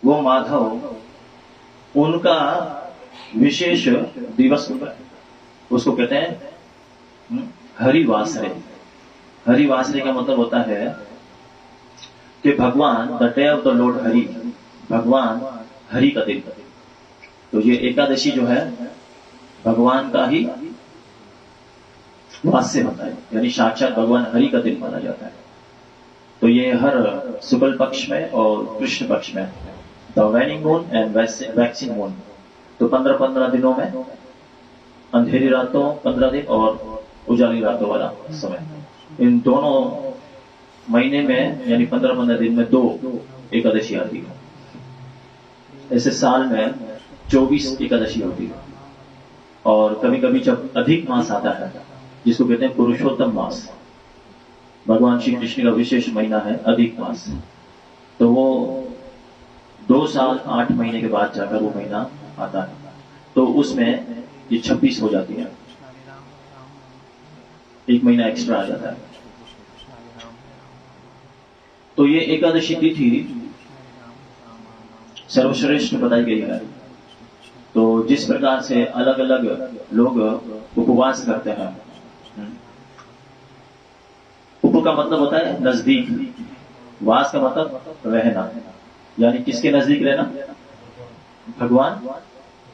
वो माधव उनका विशेष दिवस होता है, उसको कहते हैं हरिवासरे। हरिवासरे का मतलब होता है कि भगवान the day of the Lord Hari, भगवान हरि का दिन। तो ये एकादशी जो है भगवान का ही वास्य होता है, यानी साक्षात भगवान हरि का दिन माना जाता है। तो ये हर शुक्ल पक्ष में और कृष्ण पक्ष में, the waning moon and waxing moon, तो 15-15 दिनों में, अंधेरी रातों 15 दिन और उजाली रातों वाला समय, इन दोनों महीने में यानी 15-15 दिन में 2 एकादशी आती है। ऐसे साल में 24 एकादशी होती है। और कभी कभी जब अधिक मास आता है, जिसको कहते हैं पुरुषोत्तम मास, भगवान श्री कृष्ण का विशेष महीना है अधिक मास, तो वो 2 साल 8 महीने के बाद जाकर वो महीना आता है, तो उसमें ये 26 हो जाती है, 1 महीना एक्स्ट्रा आ जाता है। तो ये एकादशी तिथि सर्वश्रेष्ठ बताई गई है। तो जिस प्रकार से अलग अलग लोग उपवास करते हैं, उप का मतलब होता है नजदीक, वास का मतलब रहना, यानी किसके नजदीक रहना, भगवान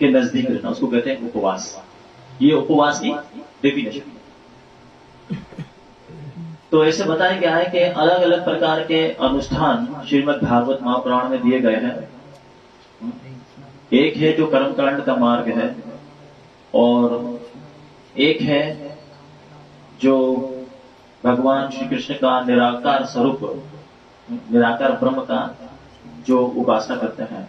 के नजदीक रहना, उसको कहते हैं उपवास। ये उपवास की डेफिनेशन। तो ऐसे बताया गया है कि अलग अलग प्रकार के अनुष्ठान श्रीमद् भागवत महापुराण में दिए गए हैं। एक है जो कर्मकांड का मार्ग है, और एक है जो भगवान श्री कृष्ण का निराकार स्वरूप, निराकार ब्रह्म का जो उपासना करते हैं,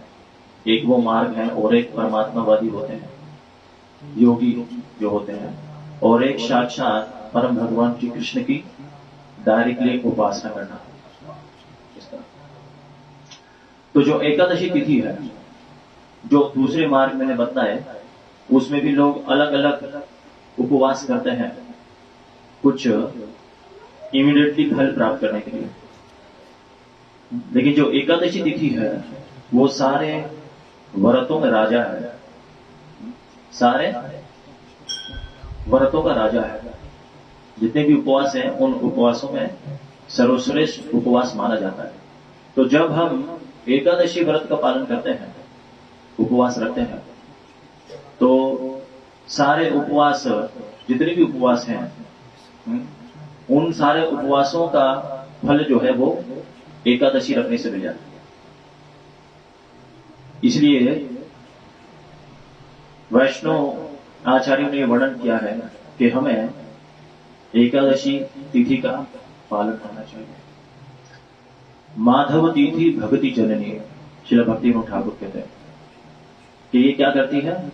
एक वो मार्ग है, और एक परमात्मावादी होते हैं, योगी जो होते हैं, और एक साक्षात परम भगवान श्री कृष्ण की डायरेक्टली उपासना करना। तो जो एकादशी तिथि है, जो दूसरे मार्ग मैंने बताया, उसमें भी लोग अलग अलग उपवास करते हैं, कुछ इमीडिएटली फल प्राप्त करने के लिए। लेकिन जो एकादशी तिथि है वो सारे व्रतों में राजा है, सारे व्रतों का राजा है। जितने भी उपवास हैं उन उपवासों में सर्वश्रेष्ठ उपवास माना जाता है। तो जब हम एकादशी व्रत का पालन करते हैं, उपवास रखते हैं, तो सारे उपवास, जितने भी उपवास हैं, उन सारे उपवासों का फल जो है वो एकादशी रखने से मिल जाता है। इसलिए वैष्णव आचार्यों ने वर्णन किया है कि हमें एकादशी तिथि का पालन करना चाहिए। माधव तिथि भक्ति जननी, श्रील भक्तिविनोद ठाकुर कहते हैं कि ये क्या करती है,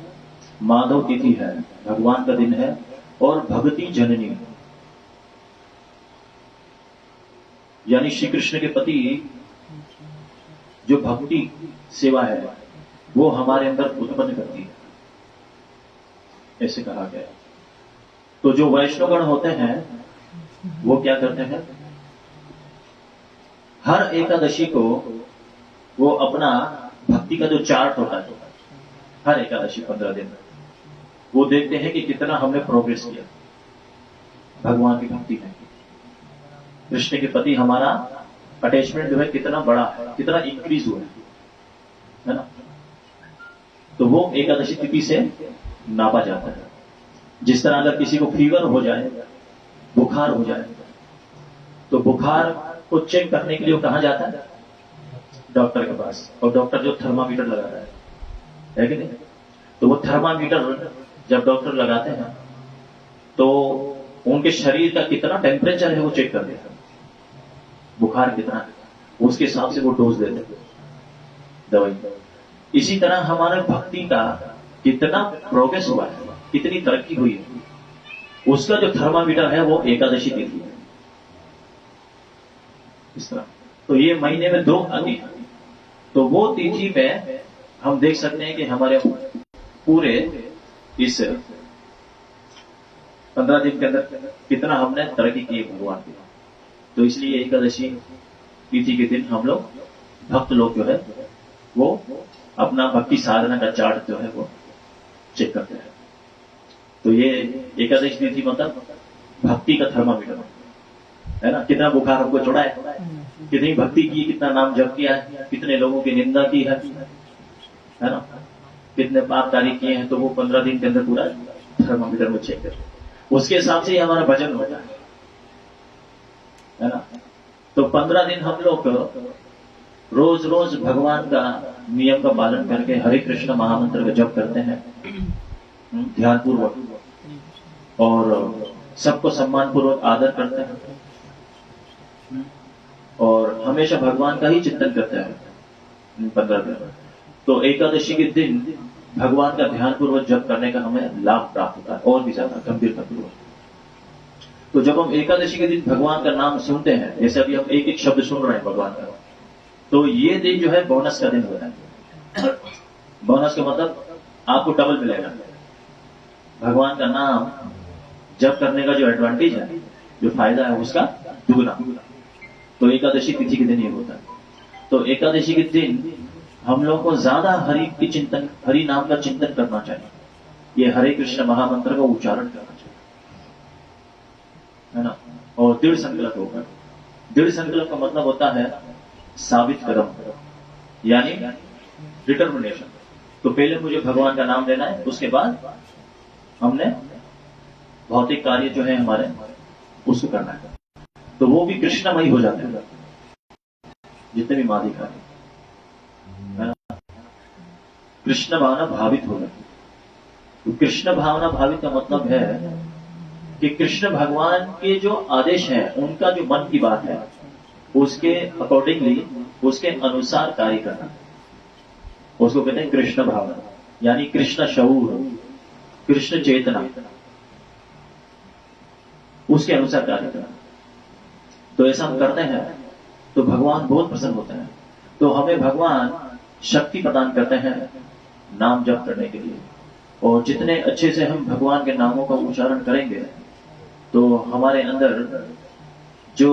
माधव तिथि है, भगवान का दिन है, और भक्ति जननी यानी श्री कृष्ण के प्रति जो भक्ति सेवा है वो हमारे अंदर उत्पन्न करती है, ऐसे कहा गया। तो जो वैष्णवगण होते हैं वो क्या करते हैं, हर एकादशी को वो अपना भक्ति का जो चार्ट होता है, हर एकादशी 15 दिन वो देखते हैं कि कितना हमने प्रोग्रेस किया भगवान की भक्ति में, कृष्ण के प्रति हमारा अटैचमेंट जो है कितना बड़ा है, कितना इंक्रीज हुआ है ना। तो वो एकादशी तिथि से नापा जाता है। जिस तरह अगर किसी को फीवर हो जाए, बुखार हो जाए, तो बुखार को चेक करने के लिए वो कहां जाता है, डॉक्टर के पास, और डॉक्टर जो थर्मामीटर लगाता है कि नहीं। तो वो थर्मामीटर जब डॉक्टर लगाते हैं तो उनके शरीर का कितना टेम्परेचर है वो चेक करते हैं, बुखार कितना है, उसके हिसाब से वो डोज देते हैं दवाई। इसी तरह हमारे भक्ति का कितना प्रोग्रेस हुआ है, कितनी तरक्की हुई है, उसका जो थर्मामीटर है वो एकादशी तिथि है। इस तरह तो ये महीने में 2 आती है, तो वो तिथि में हम देख सकते हैं कि हमारे पूरे इस 15 दिन के अंदर कितना हमने तरक्की की है भगवान की। तो इसलिए एकादशी तिथि के दिन हम लोग, भक्त लोग जो है, वो अपना भक्ति साधना का चार्ट जो है वो चेक करते हैं। तो ये एकादशी तिथि मतलब भक्ति का थर्मामीटर है ना, कितना बुखार हमको चढ़ा है, कितनी भक्ति की, कितना नाम जप किया है, कितने लोगों की निंदा की है ना, कितने पाप कार्य किए हैं, तो वो 15 दिन के अंदर पूरा थर्मामीटर में चेक करते हैं। उसके हिसाब से ही हमारा भजन होता है ना। तो 15 दिन हम लोग रोज रोज भगवान का नियम का पालन करके हरे कृष्ण महामंत्र का जप करते हैं ध्यान पूर्वक, और सबको सम्मान पूर्वक आदर करते हैं और हमेशा भगवान का ही चिंतन करते हैं 15 दिन। तो एकादशी के दिन भगवान का ध्यान पूर्वक जप करने का हमें लाभ प्राप्त होता है और भी ज्यादा गंभीरता पूर्वक। तो जब हम एकादशी के दिन भगवान का नाम सुनते हैं, जैसे अभी हम एक एक शब्द सुन रहे हैं भगवान का, तो ये दिन जो है बोनस का दिन होता है। बोनस का मतलब आपको डबल मिलेगा। भगवान का नाम जप करने का जो एडवांटेज है, जो फायदा है, उसका दुगना। तो एकादशी तिथि के दिन ये होता है। तो एकादशी के दिन हम लोग को ज्यादा हरि की चिंतन, हरि नाम का चिंतन करना चाहिए। ये हरे कृष्ण महामंत्र का उच्चारण करना चाहिए, है ना। और दृढ़ संकल्प होगा। दृढ़ संकल्प का मतलब होता है साबित कदम, यानी डिटर्मिनेशन। तो पहले मुझे भगवान का नाम लेना है, उसके बाद हमने भौतिक कार्य जो है हमारे उसको करना है। तो वो भी कृष्णमय हो जाते हैं, जितने भी मादी कार्य, है ना। कृष्ण भावना भावित हो जाती है। तो कृष्ण भावना भावित का मतलब है कि कृष्ण भगवान के जो आदेश हैं, उनका जो मन की बात है, उसके अकॉर्डिंगली, उसके अनुसार कार्य करना, उसको कहते हैं कृष्ण भावना, यानी कृष्ण शऊर, कृष्ण चेतना, उसके अनुसार कार्य करना। तो ऐसा हम करते हैं तो भगवान बहुत प्रसन्न होते हैं। तो हमें भगवान शक्ति प्रदान करते हैं नाम जप करने के लिए, और जितने अच्छे से हम भगवान के नामों का उच्चारण करेंगे, तो हमारे अंदर जो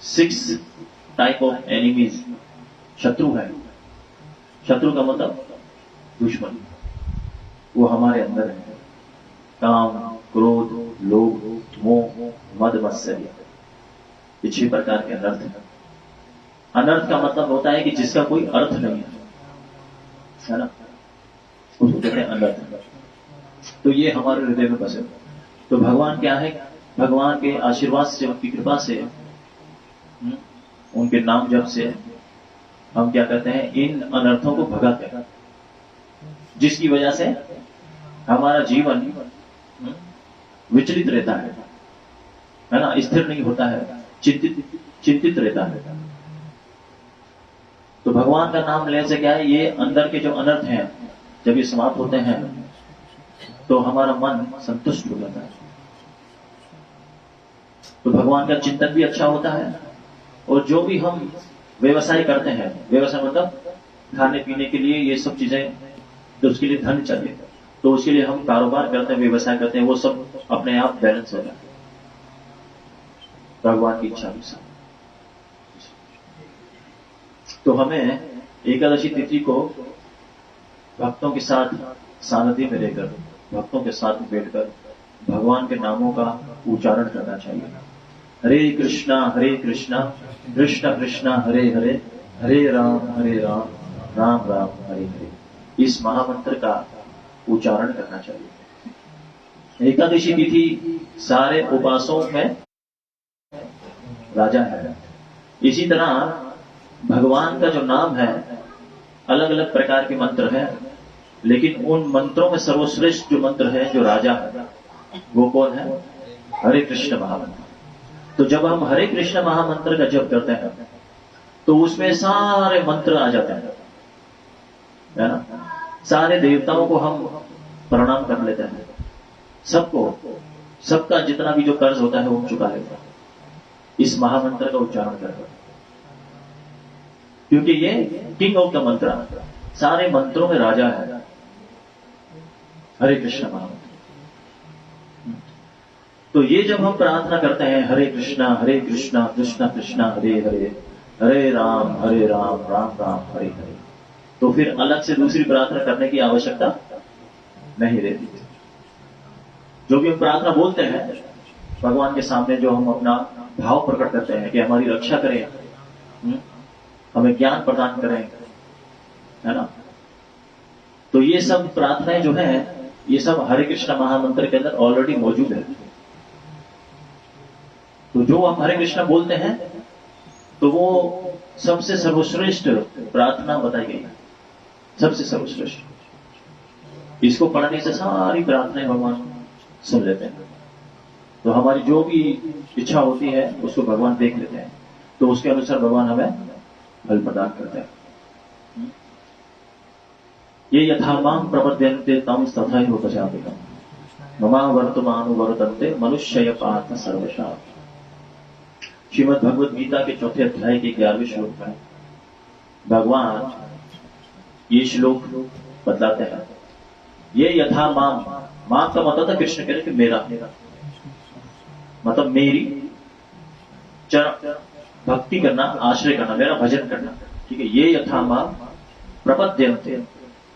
6 टाइप ऑफ एनिमीज, शत्रु है, शत्रु का मतलब दुश्मन, वो हमारे अंदर है। काम, क्रोध, लोभ, मोह, मद, मत्सर्य, ये 6 प्रकार के अनर्थ हैं। अनर्थ का मतलब होता है कि जिसका कोई अर्थ नहीं है ना, उसको कहते हैं अनर्थ। तो ये हमारे हृदय में बसे। तो भगवान क्या है, भगवान के आशीर्वाद से, उनकी कृपा से, उनके नाम जप से हम क्या करते हैं, इन अनर्थों को भगाते हैं, जिसकी वजह से हमारा जीवन विचलित रहता है ना, स्थिर नहीं होता है, चिंतित रहता है। तो भगवान का नाम लेने से क्या है, ये अंदर के जो अनर्थ हैं, जब ये समाप्त होते हैं तो हमारा मन संतुष्ट हो जाता है। तो भगवान का चिंतन भी अच्छा होता है, और जो भी हम व्यवसाय करते हैं, व्यवसाय मतलब खाने पीने के लिए ये सब चीजें, तो उसके लिए धन चाहिए, तो उसके लिए हम कारोबार करते हैं, व्यवसाय करते हैं, वो सब अपने आप बैलेंस हो जाता है भगवान की इच्छा अनुसार। तो हमें एकादशी तिथि को भक्तों के साथ सानिध्य में रहकर, भक्तों के साथ बैठकर भगवान के नामों का उच्चारण करना चाहिए। हरे कृष्णा कृष्ण कृष्ण हरे हरे, हरे राम राम राम हरे हरे, इस महामंत्र का उच्चारण करना चाहिए। एकादशी तिथि सारे उपासों में राजा है। इसी तरह भगवान का जो नाम है, अलग अलग प्रकार के मंत्र हैं, लेकिन उन मंत्रों में सर्वश्रेष्ठ जो मंत्र है, जो राजा है, वो कौन है, हरे कृष्ण महामंत्र। तो जब हम हरे कृष्ण महामंत्र का जप करते हैं, तो उसमें सारे मंत्र आ जाते हैं, है ना। सारे देवताओं को हम प्रणाम कर लेते हैं, सबको, सबका जितना भी जो कर्ज होता है वो चुका लेते हैं इस महामंत्र का उच्चारण करके, क्योंकि ये किंग ऑफ द मंत्र, सारे मंत्रों में राजा है हरे कृष्ण महामंत्र। तो ये जब हम प्रार्थना करते हैं हरे कृष्णा कृष्ण कृष्ण हरे हरे, हरे राम राम राम हरे हरे, तो फिर अलग से दूसरी प्रार्थना करने की आवश्यकता नहीं रहती। जो भी हम प्रार्थना बोलते हैं भगवान के सामने, जो हम अपना भाव प्रकट करते हैं कि हमारी रक्षा करें, हमें ज्ञान प्रदान करें, है ना, तो ये सब प्रार्थनाएं जो है, ये सब हरे कृष्ण महामंत्र के अंदर ऑलरेडी मौजूद है। तो जो हम हरे कृष्ण बोलते हैं तो वो सबसे सर्वश्रेष्ठ प्रार्थना बताई गई है, सबसे सर्वश्रेष्ठ। इसको पढ़ने से सारी प्रार्थनाएं भगवान सुन लेते हैं। तो हमारी जो भी इच्छा होती है उसको भगवान देख लेते हैं, तो उसके अनुसार भगवान हमें फल प्रदान करते हैं। ये यथा मां प्रपद्यन्ते तम तथैव भजाम्यहम् मम वर्तमानुवर्तन्ते मनुष्य पार्थ सर्वशः। श्रीमद् भगवद गीता के चौथे अध्याय के 11वें श्लोक में भगवान ये श्लोक बतलाते हैं। ये यथा माम का मतलब था कृष्ण कह रहे कि मेरा मतलब मेरी भक्ति करना, आश्रय करना, मेरा भजन करना, ठीक है। ये यथा माम प्रपद्यन्ते,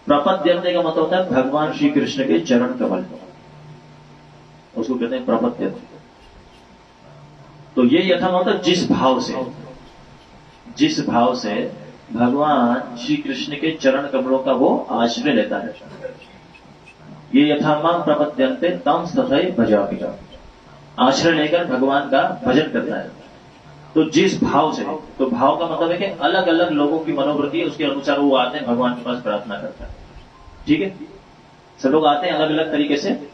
प्रपद्यन्ते का मतलब होता है भगवान श्री कृष्ण के चरण कमल, उसको कहते हैं प्रपद्यन्ते। तो ये यथा मतलब जिस भाव से भगवान श्री कृष्ण के चरण कमलों का वो आश्रय लेता है। ये यथा मां प्रपद्यन्ते तम तथैव भजाम्यहम्, आश्रय लेकर भगवान का भजन करता है। तो जिस भाव से, तो भाव का मतलब है कि अलग अलग लोगों की मनोवृत्ति है, उसके अनुसार वो आते हैं भगवान के पास प्रार्थना करता है, ठीक है। सब लोग आते हैं अलग अलग तरीके से,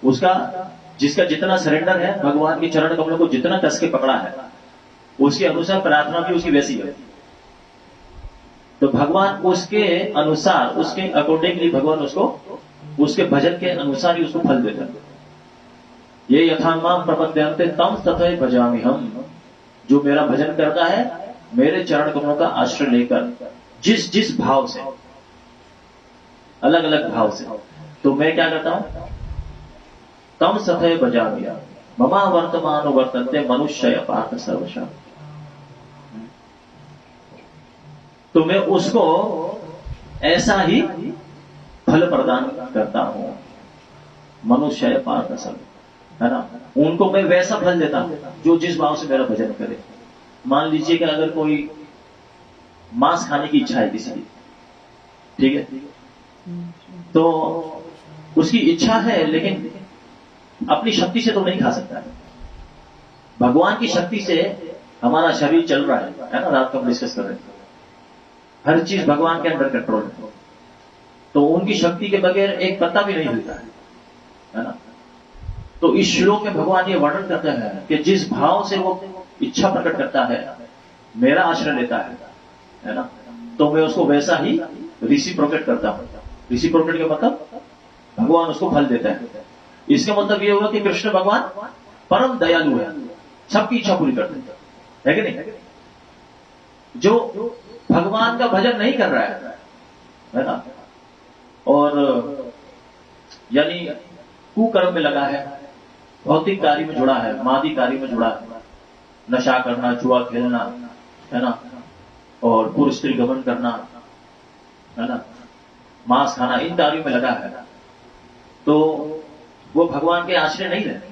उसका जिसका जितना सरेंडर है, भगवान के चरण कमलों को जितना कस के पकड़ा है, उसके अनुसार प्रार्थना भी उसकी वैसी है। तो भगवान उसके अनुसार, उसके अकॉर्डिंगली भगवान उसको उसके भजन के अनुसार ही उसको फल देता है। ये यथा मां प्रपद्यन्ते तम तथैव भजाम्यहम्, जो मेरा भजन करता है मेरे चरण कमलों का आश्रय लेकर, जिस जिस भाव से, अलग अलग भाव से, तो मैं क्या करता हूं, तम तथैव भजाम्यहम् मम वर्तमानुवर्तन्ते मनुष्य पार्थ सर्वशः। तो मैं उसको ऐसा ही फल प्रदान करता हूं, मनुष्य पार्थ सर्वशः, है ना। उनको मैं वैसा फल देता हूं जो जिस भाव से मेरा भजन करे। मान लीजिए कि अगर कोई मांस खाने की इच्छा है किसी की, ठीक है, तो उसकी इच्छा है लेकिन अपनी शक्ति से तो नहीं खा सकता है। भगवान की शक्ति से हमारा शरीर चल रहा है ना, रात को हम डिस्कस कर रहे हैं, हर चीज भगवान के अंडर कंट्रोल है। तो उनकी शक्ति के बगैर एक पत्ता भी नहीं हिलता है ना। तो इस श्लोक में भगवान ये वर्णन करते हैं कि जिस भाव से वो इच्छा प्रकट करता है, मेरा आश्रय लेता है ना, तो मैं उसको वैसा ही रिसिप्रोकेट करता हूं। रिसिप्रोकेट का मतलब भगवान उसको फल देता है। इसका मतलब ये हुआ कि कृष्ण भगवान परम दयालु है, सबकी इच्छा पूरी करते हैं, है कि नहीं। जो भगवान का भजन नहीं कर रहा है ना, और यानी कुकर्म में लगा है, भौतिक कार्य में जुड़ा है, मादी कार्य में जुड़ा है, नशा करना, जुआ खेलना, है ना, और पुरुष स्त्री गमन करना, है ना, मांस खाना, इन कार्यों में लगा है, तो वो भगवान के आश्रय नहीं रहते,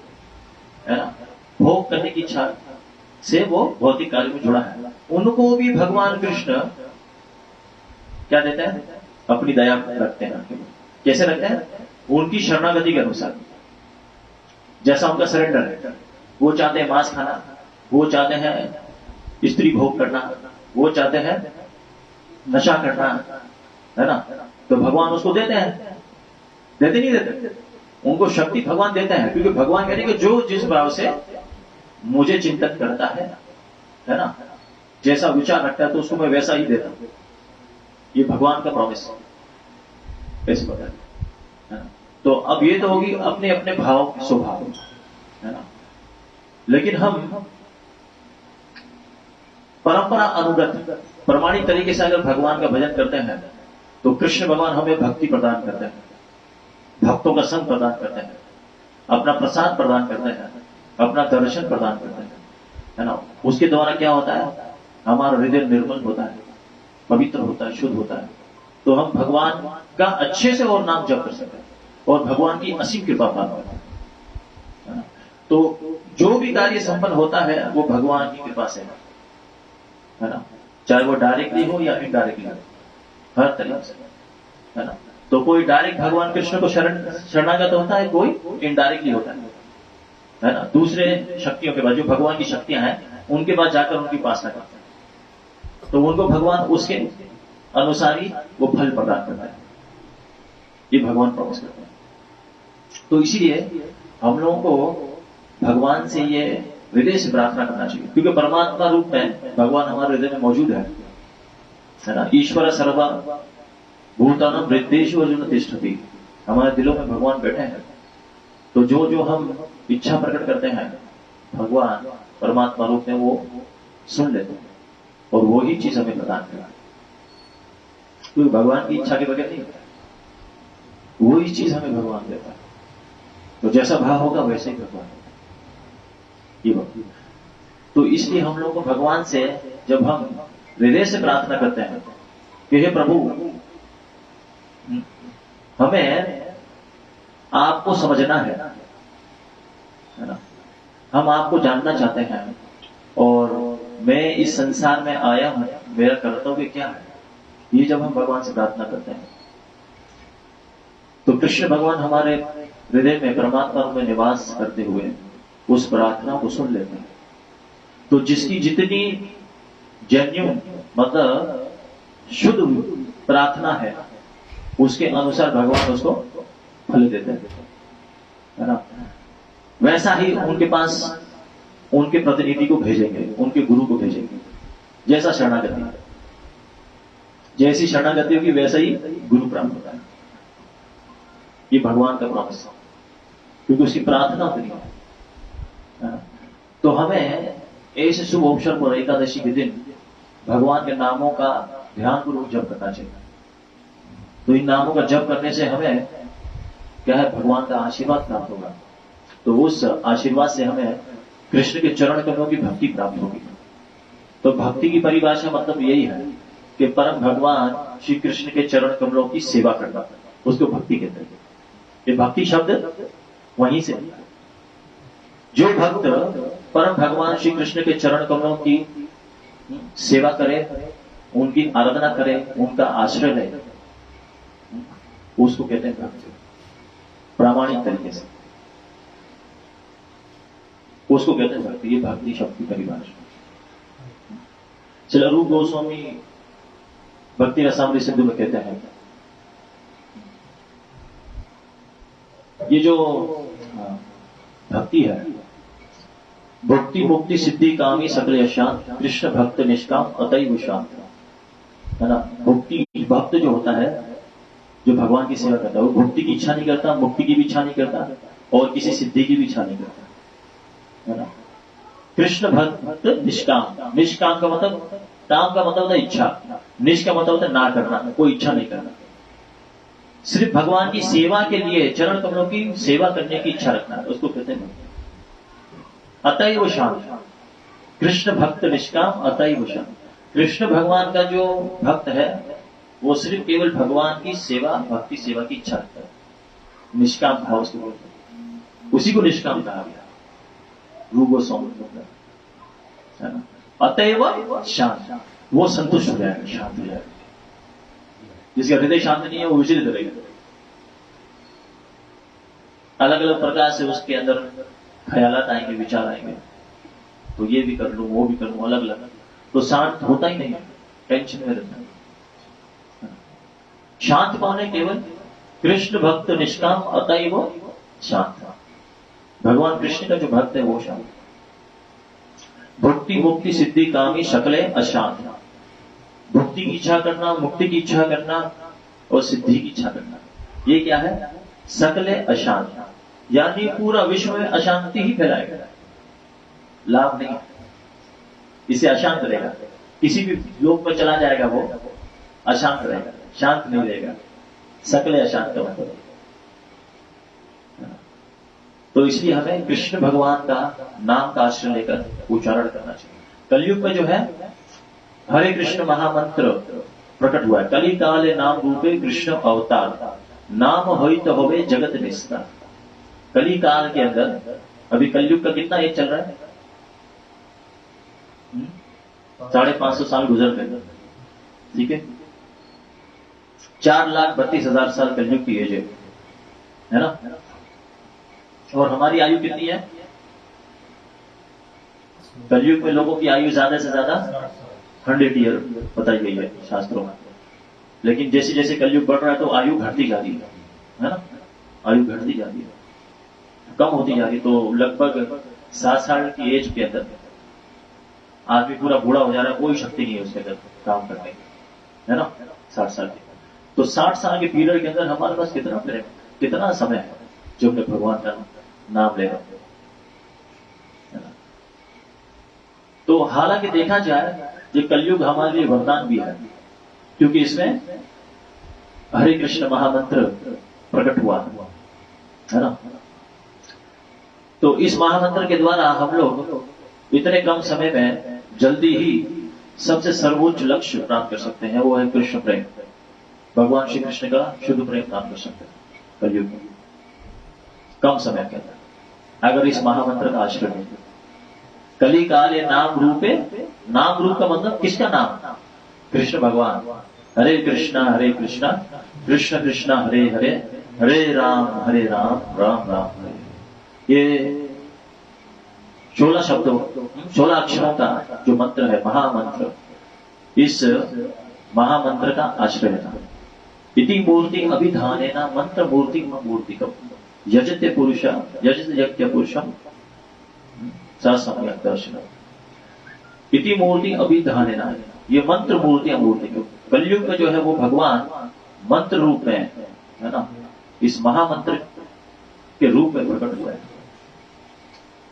है ना। भोग करने की इच्छा से वो भौतिक कार्य में जुड़ा है। उनको भी भगवान कृष्ण क्या देते हैं, अपनी दया रखते हैं। कैसे रखते हैं, उनकी शरणागति के अनुसार, जैसा उनका सरेंडर है। वो चाहते हैं मांस खाना, वो चाहते हैं स्त्री भोग करना, वो चाहते हैं नशा करना, है ना, तो भगवान उसको देते हैं। देते नहीं देते, उनको शक्ति भगवान देते हैं, क्योंकि भगवान कहते हैं कि जो जिस भाव से मुझे चिंतन करता है ना, जैसा विचार रखता है तो उसको मैं वैसा ही देता हूं। ये भगवान का प्रॉमिस ऐसे बता, है ना। तो अब ये तो होगी अपने अपने भाव स्वभाव, है ना। लेकिन हम परंपरा अनुगत प्रमाणिक तरीके से अगर भगवान का भजन करते हैं तो कृष्ण भगवान हमें भक्ति प्रदान करते हैं, भक्तों का संग प्रदान करते हैं, अपना प्रसाद प्रदान करते हैं, अपना दर्शन प्रदान करते हैं, है ना। उसके द्वारा क्या होता है, हमारा हृदय निर्मल होता है, पवित्र होता है, शुद्ध होता है, तो हम भगवान का अच्छे से और नाम जप कर सकते हैं और भगवान की असीम कृपा प्राप्त होती है। तो जो भी कार्य संपन्न होता है वो भगवान की कृपा से है ना, चाहे वो डायरेक्टली हो या इनडायरेक्टली हो, हर तरीके से, है ना। तो कोई डायरेक्ट भगवान कृष्ण को शरणागत होता है, कोई इनडायरेक्टली होता है ना। दूसरे शक्तियों के पास, जो भगवान की शक्तियां हैं, उनके पास जाकर उनकी उपासना करते हैं, तो उनको भगवान उसके अनुसार ही वो फल प्रदान करता है, ये भगवान प्रॉमिस करते हैं। तो इसीलिए हम लोगों को भगवान से ये हृदय से प्रार्थना करना चाहिए, क्योंकि परमात्मा रूप में भगवान हमारे हृदय में मौजूद है ना। ईश्वर सर्व भूतानां हृदयेषु अर्जुन तिष्ठति, हमारे दिलों में भगवान बैठे हैं। तो जो जो हम इच्छा प्रकट करते हैं, भगवान परमात्मा रूप में वो सुन लेते हैं और वो ही चीज हमें प्रदान करता है, क्योंकि भगवान की इच्छा के बगैर नहीं होता, वो ही चीज हमें भगवान देता है। तो जैसा भाव होगा वैसे ही भगवान होगा, ये बात। तो इसलिए हम लोग को भगवान से जब हम हृदय से प्रार्थना करते हैं कि हे प्रभु, हमें आपको समझना है ना, हम आपको जानना चाहते हैं और मैं इस संसार में आया हूं, मेरा कर्तव्य क्या है, ये जब हम भगवान से प्रार्थना करते हैं तो कृष्ण भगवान हमारे हृदय में परमात्मा में निवास करते हुए उस प्रार्थना को सुन लेते हैं। तो जिसकी जितनी जेन्युइन मतलब शुद्ध प्रार्थना है, उसके अनुसार भगवान उसको फल देते हैं, है ना। वैसा ही उनके पास उनके प्रतिनिधि को भेजेंगे, उनके गुरु को भेजेंगे, जैसा शरणागति, जैसी शरणागति होगी वैसा ही गुरु प्राप्त होता है। ये भगवान का प्रॉमिस है, क्योंकि उसकी प्रार्थना उतनी है। तो हमें ऐसे शुभ अवसर पर एकादशी के दिन भगवान के नामों का ध्यान पूर्वक जप करना चाहिए। तो इन नामों का जप करने से हमें क्या है, भगवान का आशीर्वाद प्राप्त होगा। तो उस आशीर्वाद से हमें कृष्ण के चरण कमलों की भक्ति प्राप्त होगी। तो भक्ति की परिभाषा मतलब यही है कि परम भगवान श्री कृष्ण के चरण कमलों की सेवा करना, उसको भक्ति कहते हैं। ये भक्ति शब्द वहीं से, जो भक्त परम भगवान श्री कृष्ण के चरण कमलों की सेवा करे, उनकी आराधना करे, उनका आश्रय ले, उसको कहते हैं भक्ति। प्रामाणिक तरीके से उसको कहते हैं भक्ति। ये भक्ति शब्द की परिभाषा। चलो रूप गोस्वामी भक्ति रसामृत सिंधु में कहते हैं, ये जो भक्ति है, भक्ति मुक्ति सिद्धि कामी सकल अशांत, कृष्ण भक्त निष्काम अतैव शांत, है ना। भक्ति भक्त जो होता है, जो भगवान की सेवा करता है, वो भक्ति की इच्छा नहीं करता, मुक्ति की भी इच्छा नहीं करता और किसी सिद्धि की भी इच्छा नहीं करता, है ना। कृष्ण भक्त निष्काम, निष्काम का मतलब, काम का मतलब है इच्छा, निष् का मतलब है ना करना, कोई इच्छा नहीं करना, सिर्फ भगवान की सेवा के लिए चरण कमलों की सेवा करने की इच्छा रखना है, उसको कहते हैं। अतैव शांत, कृष्ण भक्त निष्काम अतैव शांत। कृष्ण भगवान का जो भक्त है वो सिर्फ केवल भगवान की सेवा, भक्ति सेवा की इच्छा रखता है, निष्काम भाव उसको बोलते हैं, उसी को निष्काम कहा गया रूप गोस्वामी, है ना। अतैव शांत, वो संतुष्ट हो जाएगा, शांत हो जाएगा। जिसका हृदय शांत नहीं है वो विचलित रहेगा, अलग अलग प्रकार से उसके अंदर ख्यालात आएंगे, विचार आएंगे, तो ये भी कर लूं, वो भी कर लूं, अलग अलग, तो शांत होता ही नहीं, टेंशन में रहता है। शांत कौन है? केवल कृष्ण भक्त निष्काम अतैव शांत। भगवान कृष्ण का जो भक्त है वो शांत। भक्ति मुक्ति सिद्धि कामी शकले अशांत, भक्ति की इच्छा करना, मुक्ति की इच्छा करना और सिद्धि की इच्छा करना, ये क्या है? सकले अशांत, यानी पूरा विश्व में अशांति ही फैलाएगा, लाभ नहीं, इसे अशांत रहेगा। किसी भी लोक पर चला जाएगा वो अशांत रहेगा, शांत नहीं रहेगा। सकले अशांत का मतलब। तो इसलिए हमें कृष्ण भगवान का नाम का आश्रय लेकर उच्चारण करना चाहिए। कलयुग में जो है हरे कृष्ण महामंत्र प्रकट हुआ है। कली काले नाम रूपे कृष्ण अवतार, नाम होइत होवे जगत निस्तार। कली काल के अंदर अभी कलयुग का कितना एज चल रहा है? 550 साल गुजर गए, ठीक है। 4,32,000 साल कलयुग की एज है ना। और हमारी आयु कितनी है? कलयुग में लोगों की आयु ज्यादा से ज्यादा 100 ईयर बताई गई है शास्त्रों में। लेकिन जैसे जैसे कलयुग बढ़ रहा है तो आयु घटती जा रही है ना। आयु घटती जा रही है, कम होती जा रही है। तो लगभग 60 साल की एज के अंदर आदमी पूरा बूढ़ा हो जा रहा है, कोई शक्ति नहीं है उसके अंदर काम करने की, है ना। 60 साल की, तो 60 साल के पीरियड के अंदर हमारे पास कितना प्रेम, कितना समय है जो अपने भगवान का नाम ले रहे हैं, है ना। तो हालांकि देखा जाए ये कलयुग हमारे लिए वरदान भी है, क्योंकि इसमें हरे कृष्ण महामंत्र प्रकट हुआ, है ना। तो इस महामंत्र के द्वारा हम लोग इतने कम समय में जल्दी ही सबसे सर्वोच्च लक्ष्य प्राप्त कर सकते हैं, वो है कृष्ण प्रेम। भगवान श्री कृष्ण का शुद्ध प्रेम प्राप्त कर सकते हैं कलयुग में कम समय के अंदर, अगर इस महामंत्र का आश्रय हो। कली काले नाम रूपे, नाम रूप का मतलब किसका नाम? कृष्ण भगवान। हरे कृष्णा कृष्ण कृष्ण हरे हरे, हरे राम राम राम हरे। ये 16 शब्दों 16 अक्षरों का जो मंत्र है महामंत्र, इस महामंत्र का आश्रय था। इति मूर्ति अभिधानेन मंत्र मूर्ति मूर्तिकम यजते पुरुष यजत यज्ञ पुरुषम सम्यक दर्शन। इति मूर्ति अभिधानेन, ये मंत्र मूर्ति अमूर्तिकम। कलयुग में जो है वो भगवान मंत्र रूप में है ना, इस महामंत्र के रूप में प्रकट हुआ है।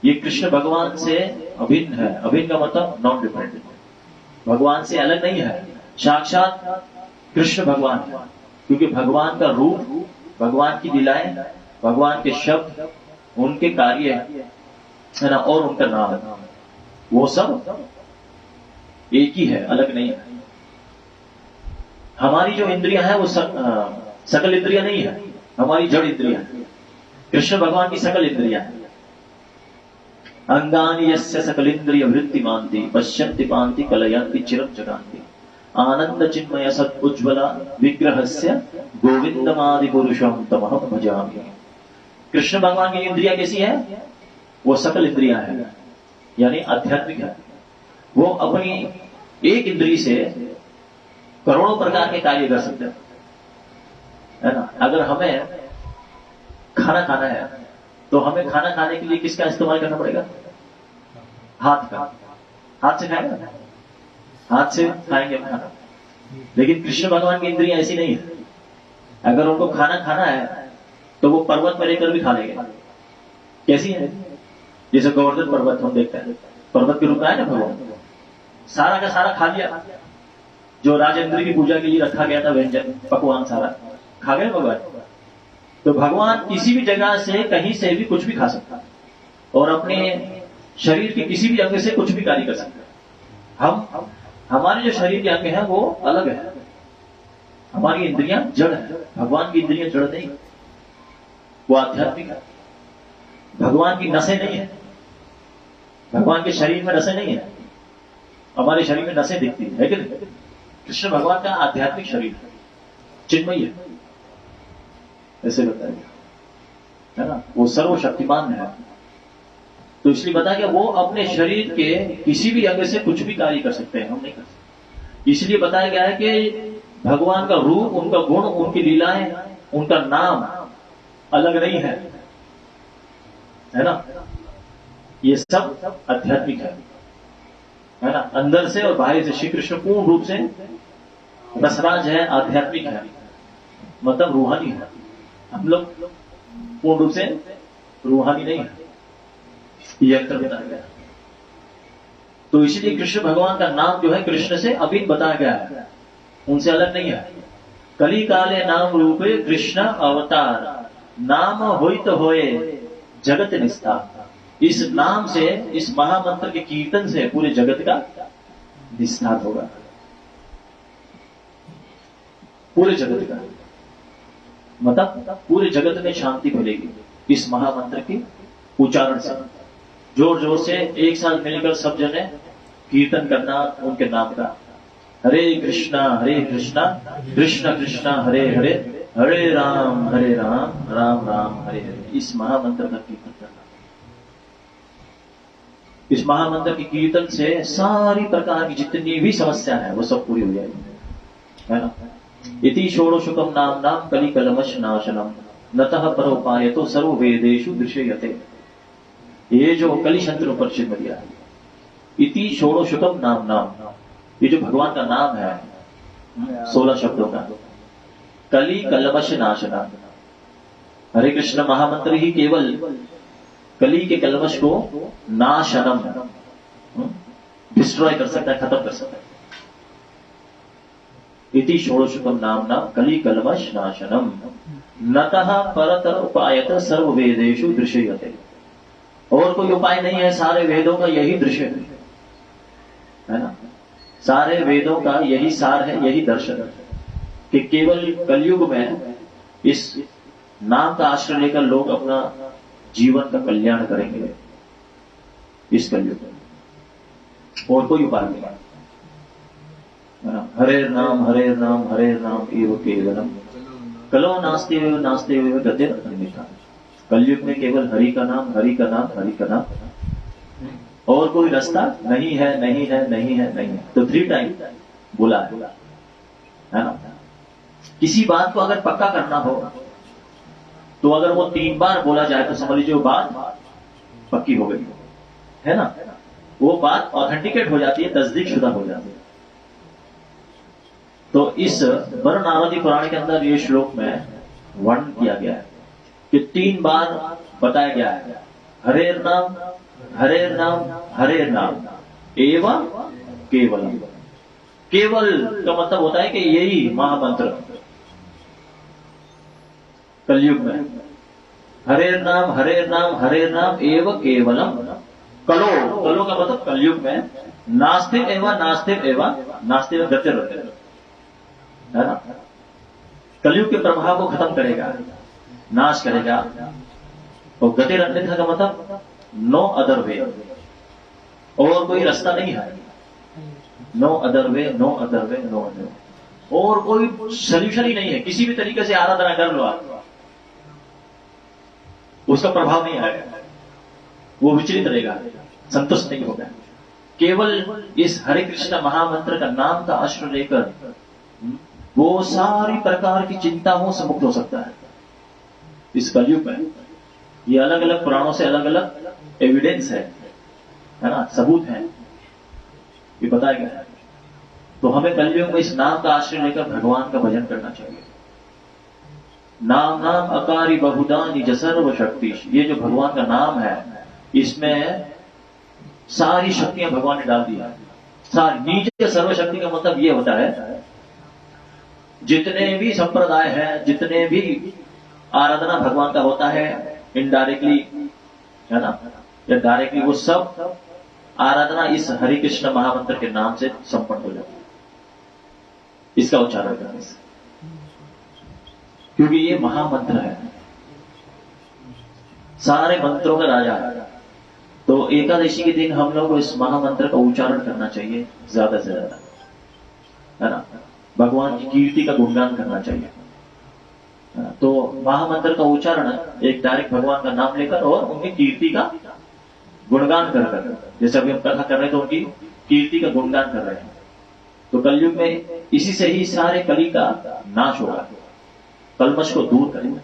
ये कृष्ण भगवान से अभिन्न है। अभिन्न का मतलब नॉन डिफरेंट, भगवान से अलग नहीं है, साक्षात कृष्ण भगवान है। क्योंकि भगवान का रूप, भगवान की लीलाएं, भगवान के शब्द, उनके कार्य है ना, और उनका नाम, वो सब एक ही है, अलग नहीं है। हमारी जो इंद्रियां हैं वो सकल इंद्रियां नहीं है, हमारी जड़ इंद्रियां है। कृष्ण भगवान की सकल इंद्रियां हैं। अंगानि यस्य सकलेन्द्रिय वृत्तिमान्ति पश्यन्ति पान्ति कलयन्ति चिरं जगान्ति आनंद चिन्मय सत् उज्ज्वला विग्रहस्य गोविंदमादि पुरुषं तमहं भजामि। कृष्ण भगवान की इंद्रियां कैसी है? वो सकल इंद्रियां हैं, यानी आध्यात्मिक है। वो अपनी एक इंद्री से करोड़ों प्रकार के कार्य कर सकते हैं, है ना। अगर हमें खाना खाना है तो हमें खाना खाने के लिए किसका इस्तेमाल करना पड़ेगा? हाथ का। हाथ से खाएगा, हाथ से खाएंगे खाना। लेकिन कृष्ण भगवान की इंद्रियां ऐसी नहीं है। अगर उनको खाना खाना है तो वो पर्वत में लेकर भी खा लेंगे। कैसी है? जैसे गोवर्धन पर्वत हम देखते हैं, पर्वत के रूप में है ना भगवान, सारा का सारा खा लिया। जो राजेंद्र की पूजा के लिए रखा गया था व्यंजन पकवान सारा खा गए भगवान। तो भगवान किसी भी जगह से कहीं से भी कुछ भी खा सकता है और अपने शरीर के किसी भी अंग से कुछ भी कार्य कर सकता है। हमारे जो शरीर के अंग हैं वो अलग है, हमारी इंद्रियां जड़ है। भगवान की इंद्रियां जड़ नहीं, वो आध्यात्मिक है। भगवान की नसें नहीं है, भगवान के शरीर में नसें नहीं है। हमारे शरीर में नसें दिखती है कि नहीं? कृष्ण भगवान का आध्यात्मिक शरीर है, चिन्मय है, ऐसे बताया है ना। वो सर्वशक्तिमान है। तो इसलिए बताया कि वो अपने शरीर के किसी भी अंग से कुछ भी कार्य कर सकते हैं, हम नहीं कर सकते। इसलिए बताया गया है कि भगवान का रूप, उनका गुण, उनकी लीलाएं, उनका नाम अलग नहीं है ना। ये सब आध्यात्मिक है ना। अंदर से और बाहर से श्री कृष्ण पूर्ण रूप से रसराज है, आध्यात्मिक है, मतलब रूहानी है। हम लोग पूर्ण रूप से रूहानी नहीं है, यह अंतर बताया गया। तो इसलिए कृष्ण भगवान का नाम जो है कृष्ण से अभिन्न बताया गया है, उनसे अलग नहीं है। कली काले नाम रूपे कृष्ण अवतार, नाम होइत होए जगत निस्तार। इस नाम से, इस महामंत्र के कीर्तन से पूरे जगत का निस्तार होगा। पूरे जगत का, मतलब पूरे जगत में शांति फैलेगी इस महामंत्र के उच्चारण से। जोर जोर से एक साथ मिलकर सब जने कीर्तन करना उनके नाम का। हरे कृष्णा कृष्ण कृष्ण हरे हरे, हरे राम राम राम हरे हरे। इस महामंत्र का कीर्तन करना। इस महामंत्र के कीर्तन से सारी प्रकार की जितनी भी समस्या है वो सब पूरी हो जाएगी, है ना। इति षोडशकम नाम नाम कलि कलमश नाशनम नतः परोपाय तो सर्व वेदेषु दृश्यते। ये जो कलिशंत्र उपनिषद में दिया है, इति षोडशकम नाम नाम, ये जो भगवान का नाम है 16 शब्दों का। कलि कलमश नाशनम, हरे कृष्ण महामंत्र ही केवल कली के कलमश को नाशनम डिस्ट्रॉय कर सकता है, खत्म कर सकता है। इति षोडशकम नाम नाम कली कलमश नाशनम नतः परतर उपायत सर्व वेदेषु दृश्यते। और कोई उपाय नहीं है, सारे वेदों का यही दृश्य है ना। सारे वेदों का यही सार है, यही दर्शन है कि केवल कलयुग में इस नाम का आश्रय लेकर लोग अपना जीवन का कल्याण करेंगे इस कलयुग में, और कोई उपाय नहीं। हरे नाम एव केवलम कलो नास्ति एव गतिर अन्यथा। कलयुग में केवल हरि का नाम और कोई रास्ता नहीं है। तो 3 टाइम बोला है ना। किसी बात को अगर पक्का करना हो तो अगर वो 3 बार बोला जाए तो समझ लीजिए वो बात पक्की हो गई, है ना। वो बात ऑथेंटिकेट हो जाती है, तस्दीक शुदा हो जाती है। तो इस वर्ण नारदी पुराण के अंदर ये श्लोक में वर्णन किया गया है कि 3 बार बताया गया है, हरे नाम एवं केवलम। केवल का मतलब होता है कि यही महामंत्र कलयुग में। हरे नाम एवं केवलम। कलो का मतलब कलयुग में नास्तिक एवं नास्तिक गति रहते है ना। कलयुग के प्रभाव को खत्म करेगा, नाश करेगा। और गति अन्यथा का मतलब नो अदर वे, और कोई रास्ता नहीं है। No other way. और कोई सोल्यूशन ही नहीं है। किसी भी तरीके से आराधना कर लो आप, उसका प्रभाव नहीं आएगा, वो विचलित रहेगा, संतुष्ट नहीं होगा। केवल इस हरे कृष्ण महामंत्र का नाम का आश्रय लेकर वो सारी प्रकार की चिंताओं से मुक्त हो सकता है इस कलयुग में। ये अलग अलग पुराणों से अलग अलग एविडेंस है ना, सबूत है, ये बताया गया है। तो हमें कलयुग में इस नाम का आश्रय लेकर भगवान का भजन करना चाहिए। नाम अकारी बहुधा निज सर्व शक्ति। ये जो भगवान का नाम है इसमें सारी शक्तियां भगवान ने डाल दी है। सारी निज सर्व शक्ति का मतलब ये होता है जितने भी संप्रदाय हैं, जितने भी आराधना भगवान का होता है इनडायरेक्टली, है ना, या डायरेक्टली, वो सब आराधना इस हरि कृष्ण महामंत्र के नाम से संपन्न हो जाती है, इसका उच्चारण करने से। क्योंकि ये महामंत्र है, सारे मंत्रों का राजा है। तो एकादशी के दिन हम लोग को इस महामंत्र का उच्चारण करना चाहिए ज्यादा से ज्यादा, है ना। भगवान की कीर्ति का गुणगान करना चाहिए। तो महामंत्र का उच्चारण एक डायरेक्ट भगवान का नाम लेकर और उनकी कीर्ति का गुणगान कर, जैसे अभी हम कथा कर रहे थे, उनकी कीर्ति का गुणगान कर रहे हैं। तो कलयुग में इसी से ही सारे कली का नाश होगा, कलमश को दूर करेगा।